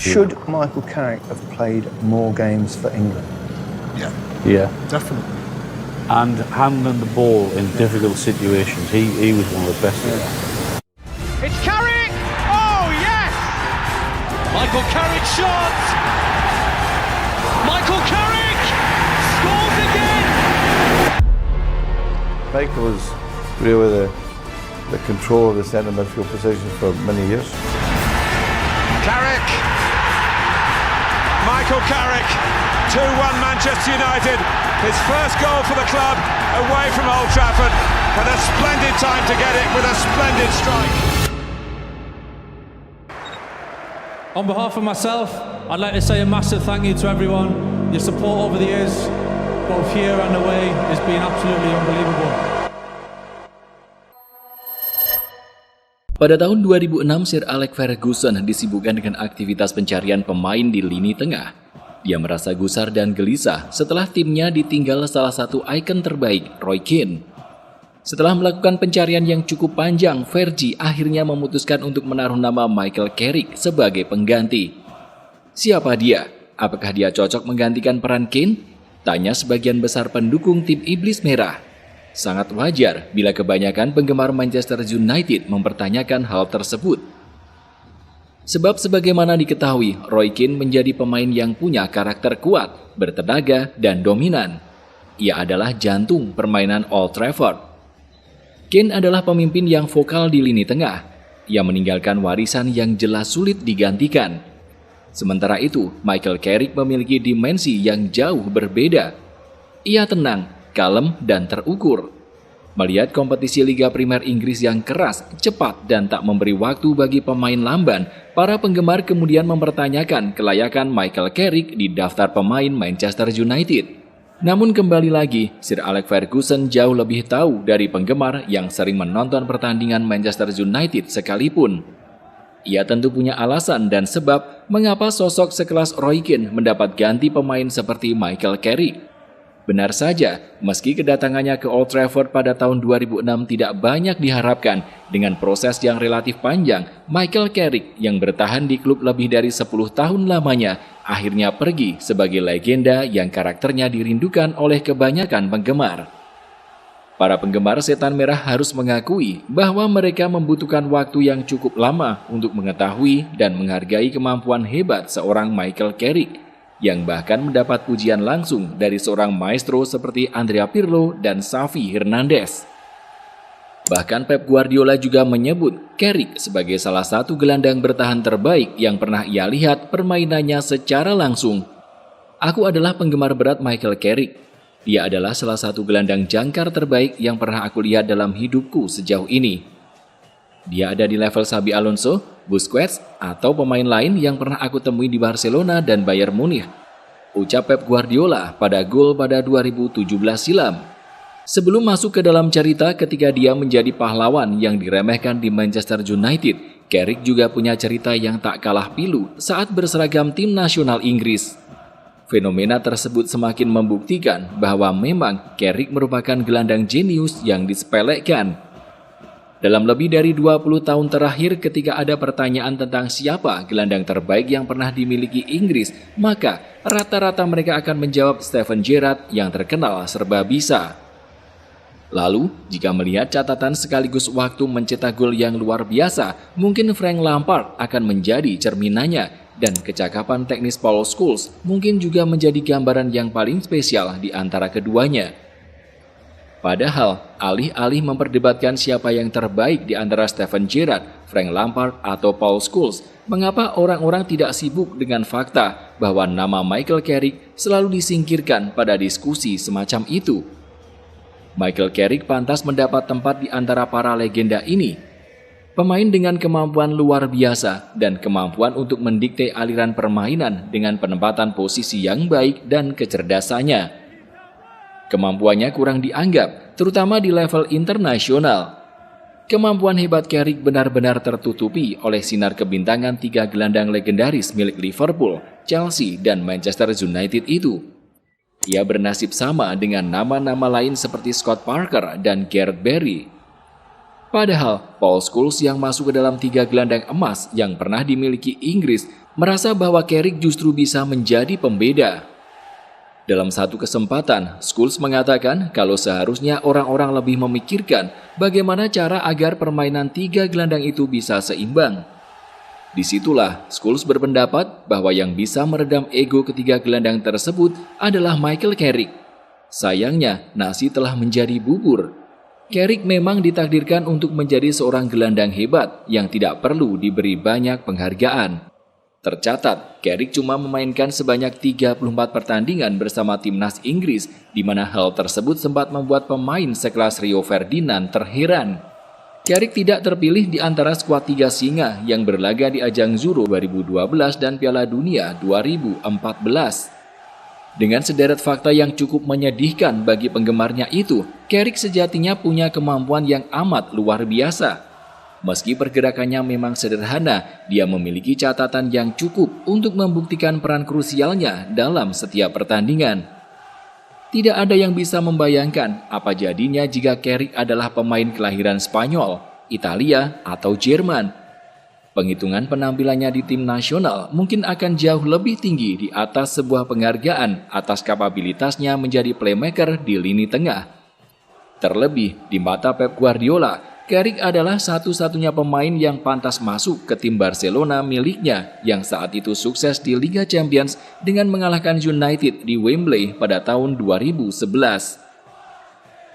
Should Michael Carrick have played more games for England? Yeah. Definitely. And handling the ball in difficult situations, he was one of the best. It's Carrick! Oh, yes! Michael Carrick shot! Michael Carrick scores again! Michael was really the control of the centre midfield position for many years. Carrick! Michael Carrick! 2-1 Manchester United. His first goal for the club away from Old Trafford. Had a splendid time to get it with a splendid strike. On behalf of myself, I'd like to say a massive thank you to everyone. Your support over the years, both here and away, has been absolutely unbelievable. Pada tahun 2006, Sir Alex Ferguson disibukkan dengan aktivitas pencarian pemain di lini tengah. Dia merasa gusar dan gelisah setelah timnya ditinggal salah satu ikon terbaik, Roy Keane. Setelah melakukan pencarian yang cukup panjang, Fergie akhirnya memutuskan untuk menaruh nama Michael Carrick sebagai pengganti. Siapa dia? Apakah dia cocok menggantikan peran Keane? Tanya sebagian besar pendukung tim Iblis Merah. Sangat wajar bila kebanyakan penggemar Manchester United mempertanyakan hal tersebut. Sebab sebagaimana diketahui, Roy Keane menjadi pemain yang punya karakter kuat, bertenaga, dan dominan. Ia adalah jantung permainan Old Trafford. Keane adalah pemimpin yang vokal di lini tengah. Ia meninggalkan warisan yang jelas sulit digantikan. Sementara itu, Michael Carrick memiliki dimensi yang jauh berbeda. Ia tenang, kalem, dan terukur. Melihat kompetisi Liga Primer Inggris yang keras, cepat, dan tak memberi waktu bagi pemain lamban, para penggemar kemudian mempertanyakan kelayakan Michael Carrick di daftar pemain Manchester United. Namun kembali lagi, Sir Alex Ferguson jauh lebih tahu dari penggemar yang sering menonton pertandingan Manchester United sekalipun. Ia tentu punya alasan dan sebab mengapa sosok sekelas Roy Keane mendapat ganti pemain seperti Michael Carrick. Benar saja, meski kedatangannya ke Old Trafford pada tahun 2006 tidak banyak diharapkan, dengan proses yang relatif panjang, Michael Carrick yang bertahan di klub lebih dari 10 tahun lamanya, akhirnya pergi sebagai legenda yang karakternya dirindukan oleh kebanyakan penggemar. Para penggemar Setan Merah harus mengakui bahwa mereka membutuhkan waktu yang cukup lama untuk mengetahui dan menghargai kemampuan hebat seorang Michael Carrick, yang bahkan mendapat pujian langsung dari seorang maestro seperti Andrea Pirlo dan Xavi Hernandez. Bahkan Pep Guardiola juga menyebut Carrick sebagai salah satu gelandang bertahan terbaik yang pernah ia lihat permainannya secara langsung. Aku adalah penggemar berat Michael Carrick. Dia adalah salah satu gelandang jangkar terbaik yang pernah aku lihat dalam hidupku sejauh ini. Dia ada di level Xabi Alonso, Busquets, atau pemain lain yang pernah aku temui di Barcelona dan Bayern Munich, ucap Pep Guardiola pada gol pada 2017 silam. Sebelum masuk ke dalam cerita ketika dia menjadi pahlawan yang diremehkan di Manchester United, Carrick juga punya cerita yang tak kalah pilu saat berseragam tim nasional Inggris. Fenomena tersebut semakin membuktikan bahwa memang Carrick merupakan gelandang jenius yang disepelekan. Dalam lebih dari 20 tahun terakhir ketika ada pertanyaan tentang siapa gelandang terbaik yang pernah dimiliki Inggris, maka rata-rata mereka akan menjawab Steven Gerrard yang terkenal serba bisa. Lalu, jika melihat catatan sekaligus waktu mencetak gol yang luar biasa, mungkin Frank Lampard akan menjadi cerminannya, dan kecakapan teknis Paul Scholes mungkin juga menjadi gambaran yang paling spesial di antara keduanya. Padahal, alih-alih memperdebatkan siapa yang terbaik di antara Steven Gerrard, Frank Lampard, atau Paul Scholes, mengapa orang-orang tidak sibuk dengan fakta bahwa nama Michael Carrick selalu disingkirkan pada diskusi semacam itu? Michael Carrick pantas mendapat tempat di antara para legenda ini. Pemain dengan kemampuan luar biasa dan kemampuan untuk mendikte aliran permainan dengan penempatan posisi yang baik dan kecerdasannya. Kemampuannya kurang dianggap, terutama di level internasional. Kemampuan hebat Carrick benar-benar tertutupi oleh sinar kebintangan 3 gelandang legendaris milik Liverpool, Chelsea, dan Manchester United itu. Ia bernasib sama dengan nama-nama lain seperti Scott Parker dan Gareth Barry. Padahal Paul Scholes yang masuk ke dalam 3 gelandang emas yang pernah dimiliki Inggris merasa bahwa Carrick justru bisa menjadi pembeda. Dalam satu kesempatan, Scholes mengatakan kalau seharusnya orang-orang lebih memikirkan bagaimana cara agar permainan 3 gelandang itu bisa seimbang. Disitulah Scholes berpendapat bahwa yang bisa meredam ego ketiga gelandang tersebut adalah Michael Carrick. Sayangnya, nasi telah menjadi bubur. Carrick memang ditakdirkan untuk menjadi seorang gelandang hebat yang tidak perlu diberi banyak penghargaan. Tercatat, Carrick cuma memainkan sebanyak 34 pertandingan bersama timnas Inggris, di mana hal tersebut sempat membuat pemain sekelas Rio Ferdinand terheran. Carrick tidak terpilih di antara skuad 3 singa yang berlaga di ajang Euro 2012 dan Piala Dunia 2014. Dengan sederet fakta yang cukup menyedihkan bagi penggemarnya itu, Carrick sejatinya punya kemampuan yang amat luar biasa. Meski pergerakannya memang sederhana, dia memiliki catatan yang cukup untuk membuktikan peran krusialnya dalam setiap pertandingan. Tidak ada yang bisa membayangkan apa jadinya jika Carrick adalah pemain kelahiran Spanyol, Italia, atau Jerman. Penghitungan penampilannya di tim nasional mungkin akan jauh lebih tinggi di atas sebuah penghargaan atas kapabilitasnya menjadi playmaker di lini tengah. Terlebih, di mata Pep Guardiola, Carrick adalah satu-satunya pemain yang pantas masuk ke tim Barcelona miliknya yang saat itu sukses di Liga Champions dengan mengalahkan United di Wembley pada tahun 2011.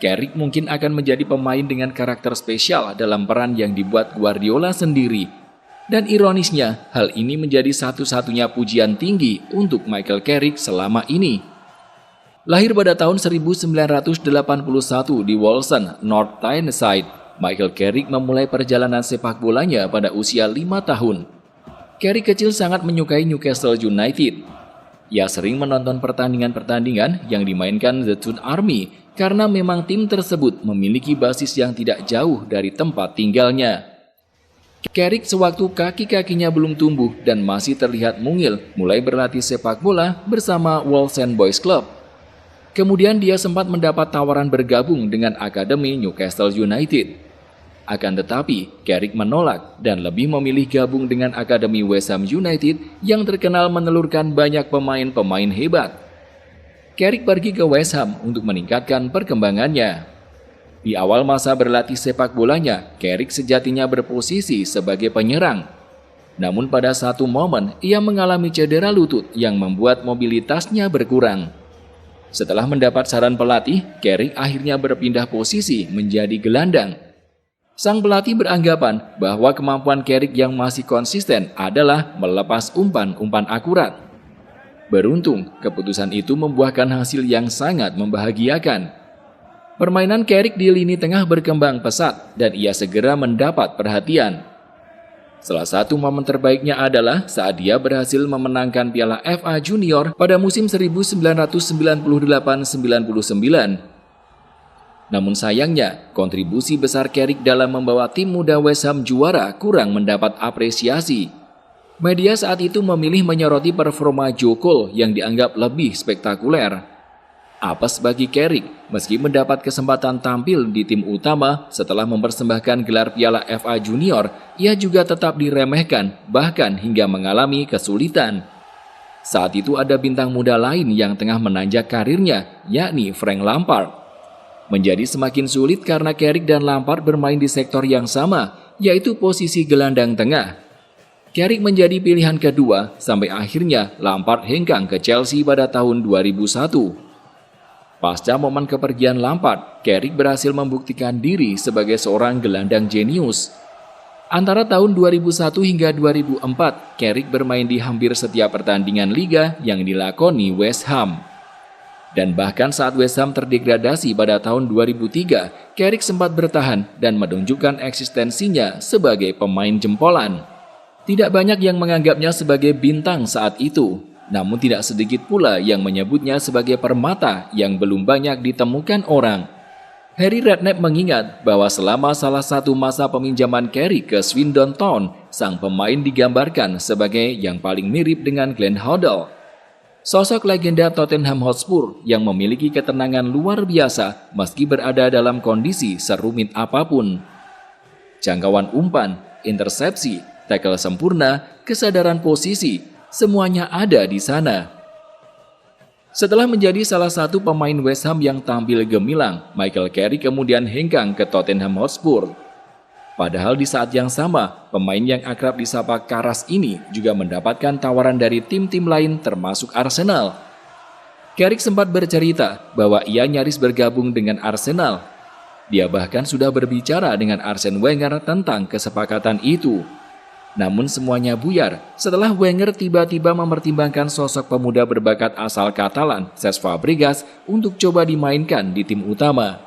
Carrick mungkin akan menjadi pemain dengan karakter spesial dalam peran yang dibuat Guardiola sendiri. Dan ironisnya, hal ini menjadi satu-satunya pujian tinggi untuk Michael Carrick selama ini. Lahir pada tahun 1981 di Walsall, North Tyneside, Michael Carrick memulai perjalanan sepak bolanya pada usia 5 tahun. Carrick kecil sangat menyukai Newcastle United. Ia sering menonton pertandingan-pertandingan yang dimainkan The Toon Army karena memang tim tersebut memiliki basis yang tidak jauh dari tempat tinggalnya. Carrick sewaktu kaki-kakinya belum tumbuh dan masih terlihat mungil mulai berlatih sepak bola bersama Walsall Boys Club. Kemudian dia sempat mendapat tawaran bergabung dengan Akademi Newcastle United. Akan tetapi, Carrick menolak dan lebih memilih gabung dengan Akademi West Ham United yang terkenal menelurkan banyak pemain-pemain hebat. Carrick pergi ke West Ham untuk meningkatkan perkembangannya. Di awal masa berlatih sepak bolanya, Carrick sejatinya berposisi sebagai penyerang. Namun pada satu momen, ia mengalami cedera lutut yang membuat mobilitasnya berkurang. Setelah mendapat saran pelatih, Carrick akhirnya berpindah posisi menjadi gelandang. Sang pelatih beranggapan bahwa kemampuan Carrick yang masih konsisten adalah melepas umpan-umpan akurat. Beruntung, keputusan itu membuahkan hasil yang sangat membahagiakan. Permainan Carrick di lini tengah berkembang pesat dan ia segera mendapat perhatian. Salah satu momen terbaiknya adalah saat dia berhasil memenangkan Piala FA Junior pada musim 1998-99. Namun sayangnya, kontribusi besar Carrick dalam membawa tim muda West Ham juara kurang mendapat apresiasi. Media saat itu memilih menyoroti performa Joe Cole yang dianggap lebih spektakuler. Apes bagi Carrick, meski mendapat kesempatan tampil di tim utama setelah mempersembahkan gelar Piala FA Junior, ia juga tetap diremehkan, bahkan hingga mengalami kesulitan. Saat itu ada bintang muda lain yang tengah menanjak karirnya, yakni Frank Lampard. Menjadi semakin sulit karena Carrick dan Lampard bermain di sektor yang sama, yaitu posisi gelandang tengah. Carrick menjadi pilihan kedua, sampai akhirnya Lampard hengkang ke Chelsea pada tahun 2001. Pasca momen kepergian Lampard, Carrick berhasil membuktikan diri sebagai seorang gelandang jenius. Antara tahun 2001 hingga 2004, Carrick bermain di hampir setiap pertandingan liga yang dilakoni West Ham. Dan bahkan saat West Ham terdegradasi pada tahun 2003, Carrick sempat bertahan dan menunjukkan eksistensinya sebagai pemain jempolan. Tidak banyak yang menganggapnya sebagai bintang saat itu. Namun tidak sedikit pula yang menyebutnya sebagai permata yang belum banyak ditemukan orang. Harry Redknapp mengingat bahwa selama salah satu masa peminjaman Carrick ke Swindon Town, sang pemain digambarkan sebagai yang paling mirip dengan Glenn Hoddle. Sosok legenda Tottenham Hotspur yang memiliki ketenangan luar biasa meski berada dalam kondisi serumit apapun. jangkauan umpan, intersepsi, tackle sempurna, kesadaran posisi, semuanya ada di sana. Setelah menjadi salah satu pemain West Ham yang tampil gemilang, Michael Carrick kemudian hengkang ke Tottenham Hotspur. Padahal di saat yang sama, pemain yang akrab disapa Karas ini juga mendapatkan tawaran dari tim-tim lain termasuk Arsenal. Carrick sempat bercerita bahwa ia nyaris bergabung dengan Arsenal. Dia bahkan sudah berbicara dengan Arsene Wenger tentang kesepakatan itu. Namun semuanya buyar setelah Wenger tiba-tiba mempertimbangkan sosok pemuda berbakat asal Katalan, Cesc Fabregas, untuk coba dimainkan di tim utama.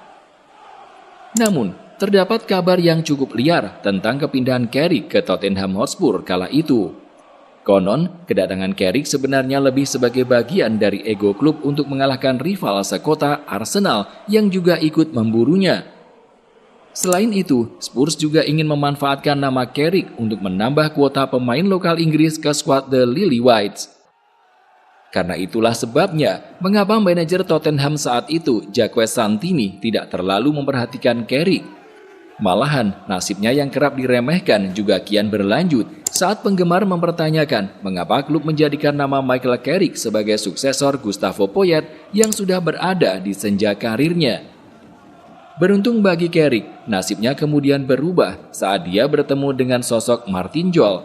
Namun, terdapat kabar yang cukup liar tentang kepindahan Carrick ke Tottenham Hotspur kala itu. Konon, kedatangan Carrick sebenarnya lebih sebagai bagian dari ego klub untuk mengalahkan rival sekota Arsenal yang juga ikut memburunya. Selain itu, Spurs juga ingin memanfaatkan nama Carrick untuk menambah kuota pemain lokal Inggris ke skuad The Lily Whites. Karena itulah sebabnya mengapa manajer Tottenham saat itu, Jacques Santini, tidak terlalu memperhatikan Carrick. Malahan, nasibnya yang kerap diremehkan juga kian berlanjut saat penggemar mempertanyakan mengapa klub menjadikan nama Michael Carrick sebagai suksesor Gustavo Poyet yang sudah berada di senja karirnya. Beruntung bagi Carrick, nasibnya kemudian berubah saat dia bertemu dengan sosok Martin Jol.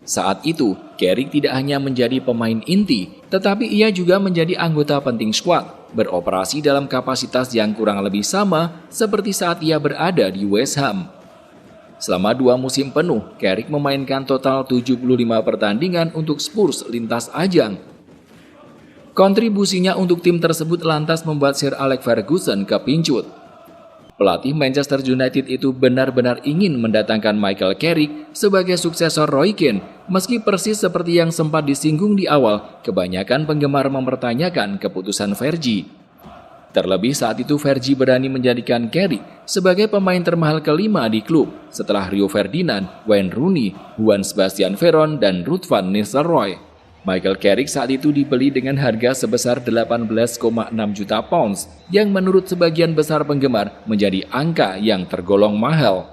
Saat itu, Carrick tidak hanya menjadi pemain inti, tetapi ia juga menjadi anggota penting skuad, beroperasi dalam kapasitas yang kurang lebih sama seperti saat ia berada di West Ham. Selama 2 musim penuh, Carrick memainkan total 75 pertandingan untuk Spurs lintas ajang. Kontribusinya untuk tim tersebut lantas membuat Sir Alex Ferguson kepincut. Pelatih Manchester United itu benar-benar ingin mendatangkan Michael Carrick sebagai suksesor Roy Keane, meski persis seperti yang sempat disinggung di awal, kebanyakan penggemar mempertanyakan keputusan Fergie. Terlebih saat itu Fergie berani menjadikan Carrick sebagai pemain termahal kelima di klub setelah Rio Ferdinand, Wayne Rooney, Juan Sebastian Veron, dan Ruud van Nistelrooy. Michael Carrick saat itu dibeli dengan harga sebesar 18,6 juta pounds yang menurut sebagian besar penggemar menjadi angka yang tergolong mahal.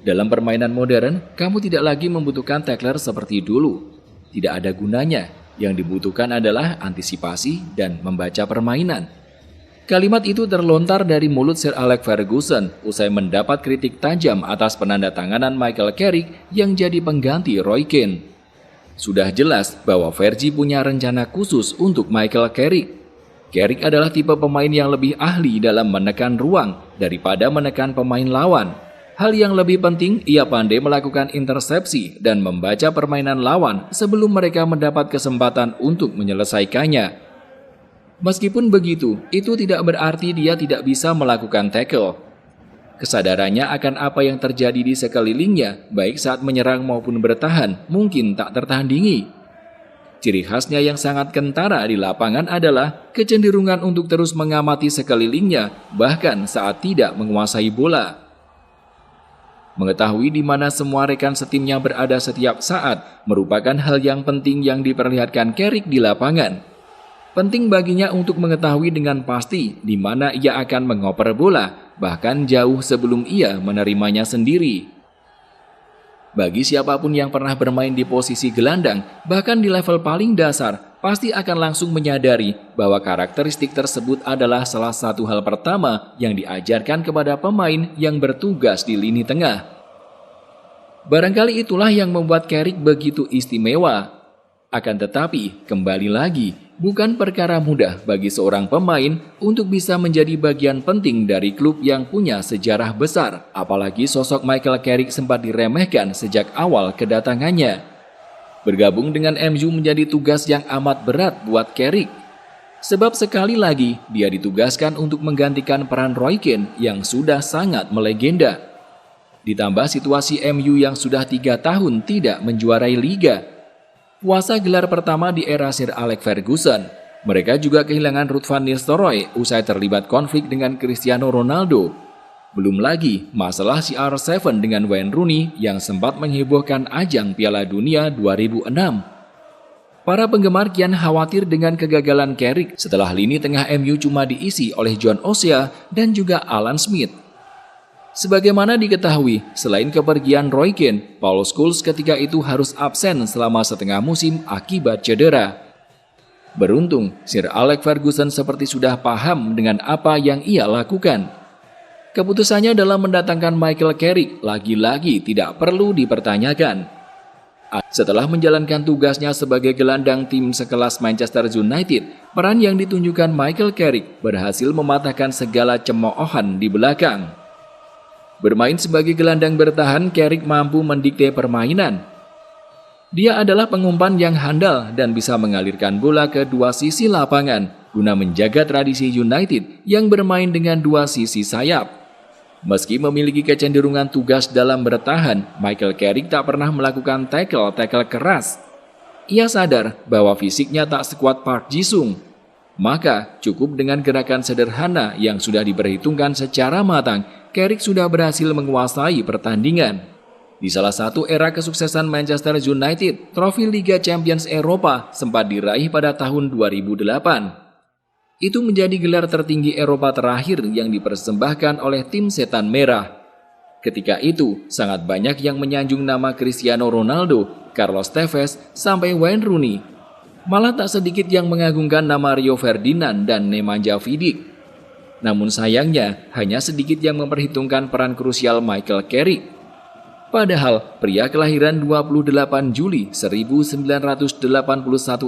Dalam permainan modern, kamu tidak lagi membutuhkan tackler seperti dulu. Tidak ada gunanya, yang dibutuhkan adalah antisipasi dan membaca permainan. Kalimat itu terlontar dari mulut Sir Alex Ferguson usai mendapat kritik tajam atas penandatanganan Michael Carrick yang jadi pengganti Roy Keane. Sudah jelas bahwa Fergie punya rencana khusus untuk Michael Carrick. Carrick adalah tipe pemain yang lebih ahli dalam menekan ruang daripada menekan pemain lawan. Hal yang lebih penting, ia pandai melakukan intersepsi dan membaca permainan lawan sebelum mereka mendapat kesempatan untuk menyelesaikannya. Meskipun begitu, itu tidak berarti dia tidak bisa melakukan tackle. Kesadarannya akan apa yang terjadi di sekelilingnya, baik saat menyerang maupun bertahan, mungkin tak tertandingi. Ciri khasnya yang sangat kentara di lapangan adalah kecenderungan untuk terus mengamati sekelilingnya, bahkan saat tidak menguasai bola. Mengetahui di mana semua rekan setimnya berada setiap saat merupakan hal yang penting yang diperlihatkan Carrick di lapangan. Penting baginya untuk mengetahui dengan pasti di mana ia akan mengoper bola, bahkan jauh sebelum ia menerimanya sendiri. Bagi siapapun yang pernah bermain di posisi gelandang, bahkan di level paling dasar, pasti akan langsung menyadari bahwa karakteristik tersebut adalah salah satu hal pertama yang diajarkan kepada pemain yang bertugas di lini tengah. Barangkali itulah yang membuat Carrick begitu istimewa. Akan tetapi, kembali lagi, bukan perkara mudah bagi seorang pemain untuk bisa menjadi bagian penting dari klub yang punya sejarah besar, apalagi sosok Michael Carrick sempat diremehkan sejak awal kedatangannya. Bergabung dengan MU menjadi tugas yang amat berat buat Carrick. Sebab sekali lagi, dia ditugaskan untuk menggantikan peran Roy Keane yang sudah sangat melegenda. Ditambah situasi MU yang sudah 3 tahun tidak menjuarai liga. Puasa gelar pertama di era Sir Alex Ferguson. Mereka juga kehilangan Ruud van Nistelrooy usai terlibat konflik dengan Cristiano Ronaldo. Belum lagi masalah CR7 dengan Wayne Rooney yang sempat menghebohkan ajang Piala Dunia 2006. Para penggemar kian khawatir dengan kegagalan Carrick setelah lini tengah MU cuma diisi oleh John O'Shea dan juga Alan Smith. Sebagaimana diketahui, selain kepergian Roy Keane, Paul Scholes ketika itu harus absen selama setengah musim akibat cedera. Beruntung, Sir Alex Ferguson seperti sudah paham dengan apa yang ia lakukan. Keputusannya dalam mendatangkan Michael Carrick lagi-lagi tidak perlu dipertanyakan. Setelah menjalankan tugasnya sebagai gelandang tim sekelas Manchester United, peran yang ditunjukkan Michael Carrick berhasil mematahkan segala cemoohan di belakang. Bermain sebagai gelandang bertahan, Carrick mampu mendikte permainan. Dia adalah pengumpan yang handal dan bisa mengalirkan bola ke dua sisi lapangan guna menjaga tradisi United yang bermain dengan dua sisi sayap. Meski memiliki kecenderungan tugas dalam bertahan, Michael Carrick tak pernah melakukan tackle keras. Ia sadar bahwa fisiknya tak sekuat Park Ji-sung. Maka cukup dengan gerakan sederhana yang sudah diperhitungkan secara matang, Carrick sudah berhasil menguasai pertandingan. Di salah satu era kesuksesan Manchester United, trofi Liga Champions Eropa sempat diraih pada tahun 2008. Itu menjadi gelar tertinggi Eropa terakhir yang dipersembahkan oleh tim Setan Merah. Ketika itu, sangat banyak yang menyanjung nama Cristiano Ronaldo, Carlos Tevez, sampai Wayne Rooney. Malah tak sedikit yang mengagungkan nama Rio Ferdinand dan Nemanja Vidic. Namun sayangnya, hanya sedikit yang memperhitungkan peran krusial Michael Carrick. Padahal pria kelahiran 28 Juli 1981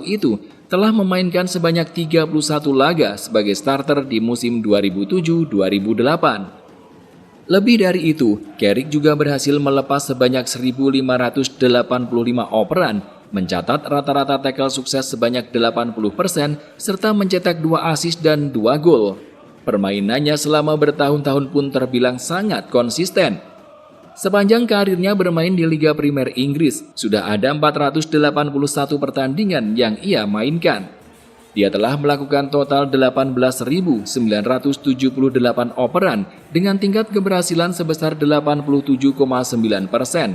itu telah memainkan sebanyak 31 laga sebagai starter di musim 2007-2008. Lebih dari itu, Carrick juga berhasil melepas sebanyak 1.585 operan, mencatat rata-rata tackle sukses sebanyak 80%, serta mencetak 2 assist dan 2 gol. Permainannya selama bertahun-tahun pun terbilang sangat konsisten. Sepanjang karirnya bermain di Liga Primer Inggris, sudah ada 481 pertandingan yang ia mainkan. Dia telah melakukan total 18.978 operan dengan tingkat keberhasilan sebesar 87,9%.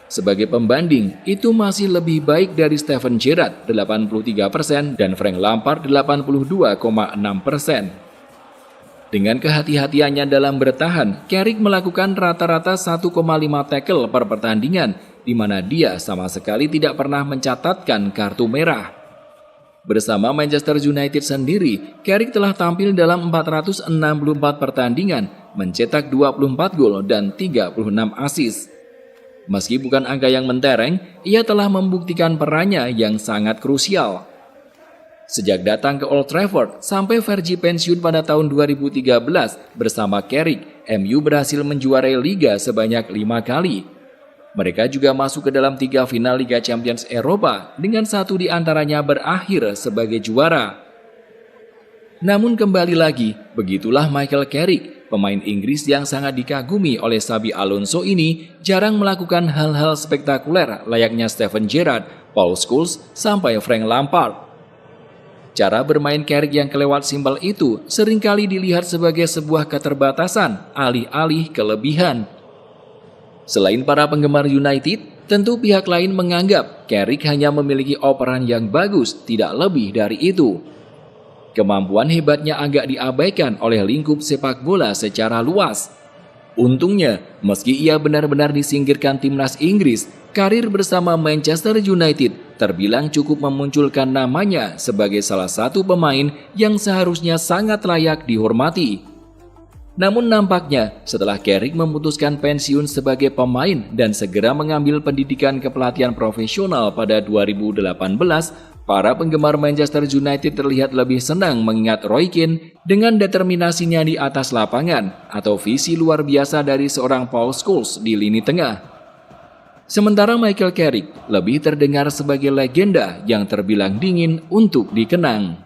Sebagai pembanding, itu masih lebih baik dari Steven Gerrard 83% dan Frank Lampard 82,6%. Dengan kehati-hatiannya dalam bertahan, Carrick melakukan rata-rata 1,5 tackle per pertandingan, di mana dia sama sekali tidak pernah mencatatkan kartu merah. Bersama Manchester United sendiri, Carrick telah tampil dalam 464 pertandingan, mencetak 24 gol dan 36 assist. Meski bukan angka yang mentereng, ia telah membuktikan perannya yang sangat krusial. Sejak datang ke Old Trafford sampai Fergie pensiun pada tahun 2013 bersama Carrick, MU berhasil menjuarai Liga sebanyak 5 kali. Mereka juga masuk ke dalam 3 final Liga Champions Eropa dengan 1 di antaranya berakhir sebagai juara. Namun kembali lagi, begitulah Michael Carrick, pemain Inggris yang sangat dikagumi oleh Xabi Alonso ini jarang melakukan hal-hal spektakuler layaknya Steven Gerrard, Paul Scholes, sampai Frank Lampard. Cara bermain Carrick yang kelewat simpel itu seringkali dilihat sebagai sebuah keterbatasan, alih-alih kelebihan. Selain para penggemar United, tentu pihak lain menganggap Carrick hanya memiliki operan yang bagus, tidak lebih dari itu. Kemampuan hebatnya agak diabaikan oleh lingkup sepak bola secara luas. Untungnya, meski ia benar-benar disingkirkan timnas Inggris, karir bersama Manchester United terbilang cukup memunculkan namanya sebagai salah satu pemain yang seharusnya sangat layak dihormati. Namun nampaknya setelah Carrick memutuskan pensiun sebagai pemain dan segera mengambil pendidikan kepelatihan profesional pada 2018, para penggemar Manchester United terlihat lebih senang mengingat Roy Keane dengan determinasinya di atas lapangan atau visi luar biasa dari seorang Paul Scholes di lini tengah. Sementara Michael Carrick lebih terdengar sebagai legenda yang terbilang dingin untuk dikenang.